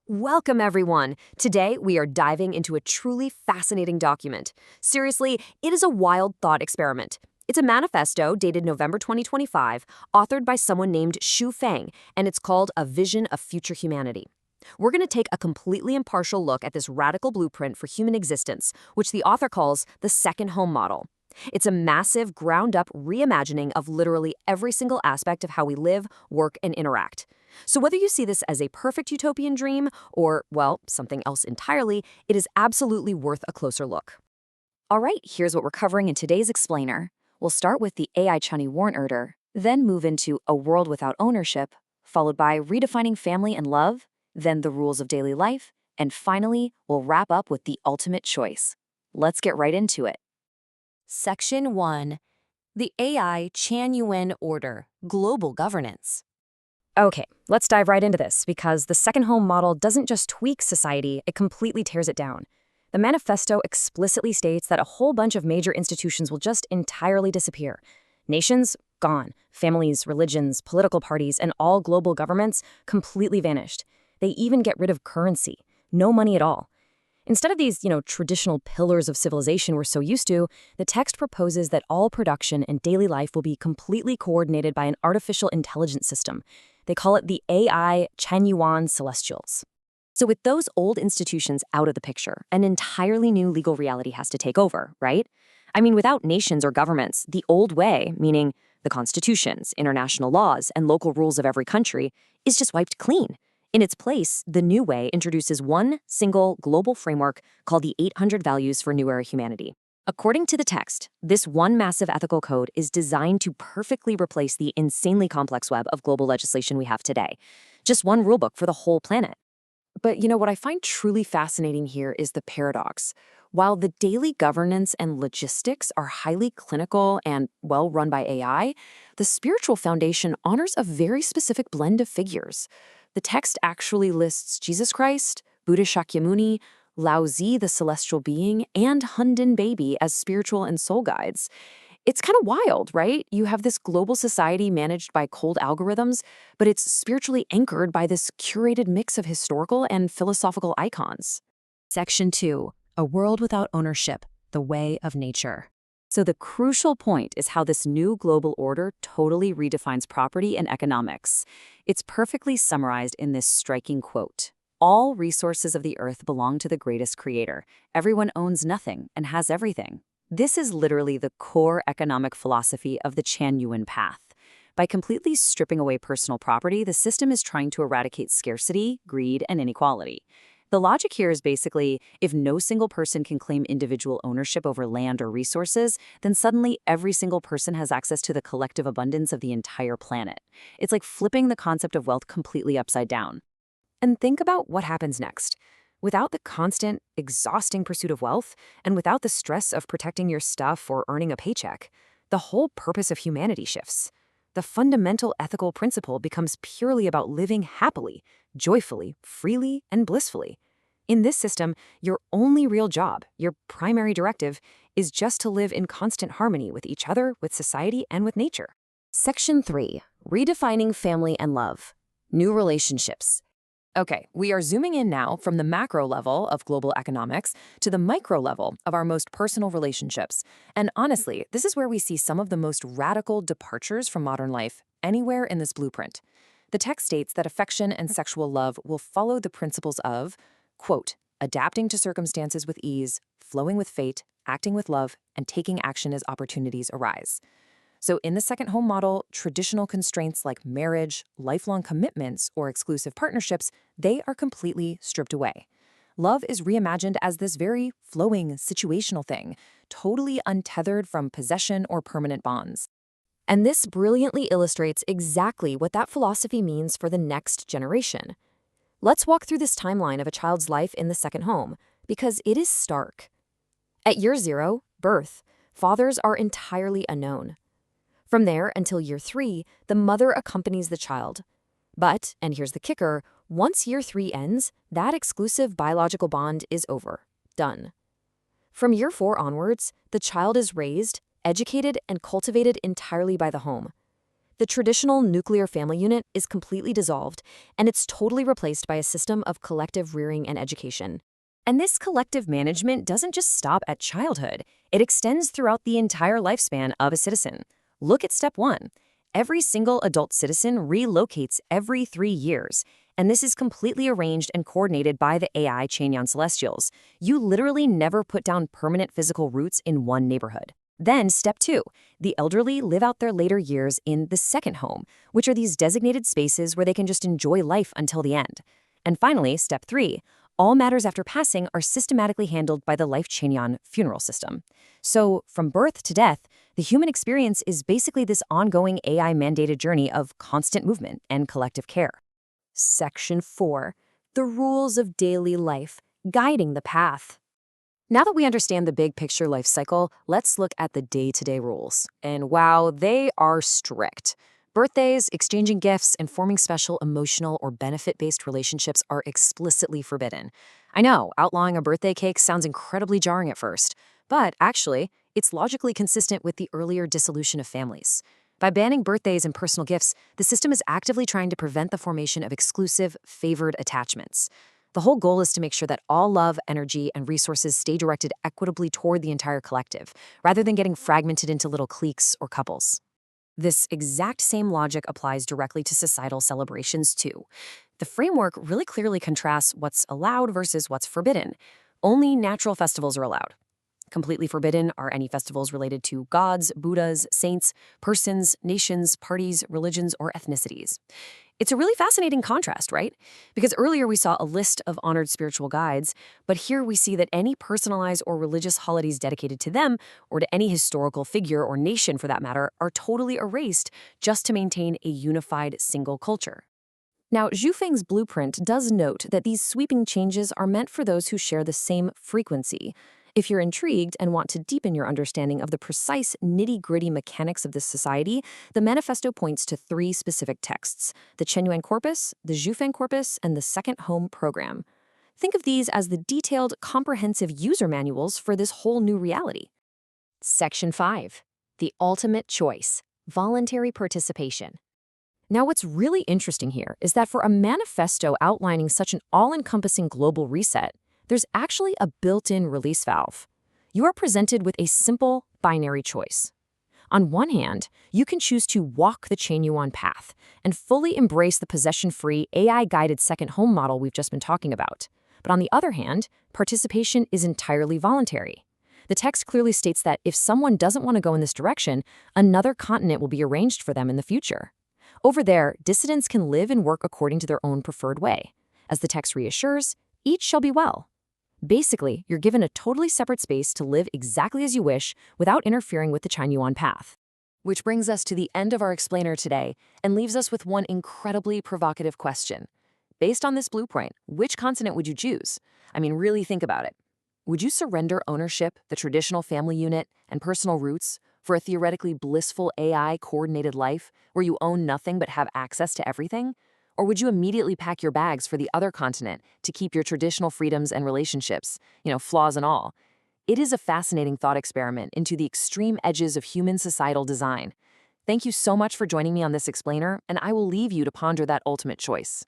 Welcome, everyone. Today, we are diving into a truly fascinating document. Seriously, it is a wild thought experiment. It's a manifesto dated November 2025, authored by someone named Xu Feng, and it's called A Vision of Future Humanity. We're going to take a completely impartial look at this radical blueprint for human existence, which the author calls the second home model. It's a massive, ground-up reimagining of literally every single aspect of how we live, work, and interact. So whether you see this as a perfect utopian dream or, well, something else entirely, it is absolutely worth a closer look. All right, here's what we're covering in today's explainer. We'll start with the AI Chani Warren then move into A World Without Ownership, followed by Redefining Family and Love, then The Rules of Daily Life, and finally, we'll wrap up with the ultimate choice. Let's get right into it. Section 1. The AI Chan Yuan Order, Global Governance. Okay, let's dive right into this because the second home model doesn't just tweak society, it completely tears it down. The manifesto explicitly states that a whole bunch of major institutions will just entirely disappear. Nations, gone. Families, religions, political parties, and all global governments completely vanished. They even get rid of currency. No money at all. Instead of these, traditional pillars of civilization we're so used to, the text proposes that all production and daily life will be completely coordinated by an artificial intelligence system. They call it the AI Chanyuan Celestials. So with those old institutions out of the picture, an entirely new legal reality has to take over, right? I mean, without nations or governments, the old way, meaning the constitutions, international laws, and local rules of every country, is just wiped clean. In its place, the new way introduces one single global framework called the 800 Values for New Era Humanity. According to the text, this one massive ethical code is designed to perfectly replace the insanely complex web of global legislation we have today. Just one rulebook for the whole planet. But what I find truly fascinating here is the paradox. While the daily governance and logistics are highly clinical and well run by AI, the spiritual foundation honors a very specific blend of figures. The text actually lists Jesus Christ, Buddha Shakyamuni, Lao Tzu, the celestial being, and Hundin Baby as spiritual and soul guides. It's kind of wild, right? You have this global society managed by cold algorithms, but it's spiritually anchored by this curated mix of historical and philosophical icons. Section 2. A World Without Ownership, The Way of Nature. So the crucial point is how this new global order totally redefines property and economics. It's perfectly summarized in this striking quote. All resources of the earth belong to the greatest creator. Everyone owns nothing and has everything. This is literally the core economic philosophy of the Chan Yuan path. By completely stripping away personal property, the system is trying to eradicate scarcity, greed, and inequality. The logic here is basically, if no single person can claim individual ownership over land or resources, then suddenly every single person has access to the collective abundance of the entire planet. It's like flipping the concept of wealth completely upside down. And think about what happens next. Without the constant, exhausting pursuit of wealth, and without the stress of protecting your stuff or earning a paycheck, the whole purpose of humanity shifts. The fundamental ethical principle becomes purely about living happily, joyfully, freely, and blissfully. In this system, your only real job, your primary directive, is just to live in constant harmony with each other, with society, and with nature. Section 3. Redefining Family and Love, New Relationships. Okay, we are zooming in now from the macro level of global economics to the micro level of our most personal relationships. And honestly, this is where we see some of the most radical departures from modern life anywhere in this blueprint. The text states that affection and sexual love will follow the principles of, quote, adapting to circumstances with ease, flowing with fate, acting with love, and taking action as opportunities arise. So in the second home model, traditional constraints like marriage, lifelong commitments, or exclusive partnerships, they are completely stripped away. Love is reimagined as this very flowing, situational thing, totally untethered from possession or permanent bonds. And this brilliantly illustrates exactly what that philosophy means for the next generation. Let's walk through this timeline of a child's life in the second home, because it is stark. At year 0, birth, fathers are entirely unknown. From there until year 3, the mother accompanies the child. But, and here's the kicker, once year 3 ends, that exclusive biological bond is over. Done. From year 4 onwards, the child is raised, educated, and cultivated entirely by the home. The traditional nuclear family unit is completely dissolved, and it's totally replaced by a system of collective rearing and education. And this collective management doesn't just stop at childhood, it extends throughout the entire lifespan of a citizen. Look at step 1. Every single adult citizen relocates every 3 years, and this is completely arranged and coordinated by the AI Chanyon Celestials. You literally never put down permanent physical roots in one neighborhood. Then, step 2. The elderly live out their later years in the second home, which are these designated spaces where they can just enjoy life until the end. And finally, step 3. All matters after passing are systematically handled by the Life Chanyon funeral system. So, from birth to death, the human experience is basically this ongoing AI-mandated journey of constant movement and collective care. Section 4. The rules of daily life, guiding the path. Now that we understand the big picture life cycle, let's look at the day-to-day rules. And wow, they are strict. Birthdays, exchanging gifts, and forming special emotional or benefit-based relationships are explicitly forbidden. I know, outlawing a birthday cake sounds incredibly jarring at first, but actually, it's logically consistent with the earlier dissolution of families. By banning birthdays and personal gifts, the system is actively trying to prevent the formation of exclusive, favored attachments. The whole goal is to make sure that all love, energy, and resources stay directed equitably toward the entire collective, rather than getting fragmented into little cliques or couples. This exact same logic applies directly to societal celebrations, too. The framework really clearly contrasts what's allowed versus what's forbidden. Only natural festivals are allowed. Completely forbidden are any festivals related to gods, Buddhas, saints, persons, nations, parties, religions, or ethnicities. It's a really fascinating contrast, right? Because earlier we saw a list of honored spiritual guides, but here we see that any personalized or religious holidays dedicated to them, or to any historical figure or nation for that matter, are totally erased just to maintain a unified single culture. Now, Zhu Feng's blueprint does note that these sweeping changes are meant for those who share the same frequency. If you're intrigued and want to deepen your understanding of the precise nitty-gritty mechanics of this society, the manifesto points to 3 specific texts: the Chenyuan Corpus, the Zhu Feng Corpus, and the Second Home Program. Think of these as the detailed, comprehensive user manuals for this whole new reality. Section 5. The Ultimate Choice, Voluntary Participation. Now, what's really interesting here is that for a manifesto outlining such an all-encompassing global reset, there's actually a built-in release valve. You are presented with a simple, binary choice. On one hand, you can choose to walk the Changyuan path and fully embrace the possession-free, AI-guided second home model we've just been talking about. But on the other hand, participation is entirely voluntary. The text clearly states that if someone doesn't want to go in this direction, another continent will be arranged for them in the future. Over there, dissidents can live and work according to their own preferred way. As the text reassures, each shall be well. Basically, you're given a totally separate space to live exactly as you wish without interfering with the Changyuan path. Which brings us to the end of our explainer today and leaves us with one incredibly provocative question. Based on this blueprint, which continent would you choose? I mean, really think about it. Would you surrender ownership, the traditional family unit, and personal roots for a theoretically blissful AI-coordinated life where you own nothing but have access to everything? Or would you immediately pack your bags for the other continent to keep your traditional freedoms and relationships, flaws and all? It is a fascinating thought experiment into the extreme edges of human societal design. Thank you so much for joining me on this explainer, and I will leave you to ponder that ultimate choice.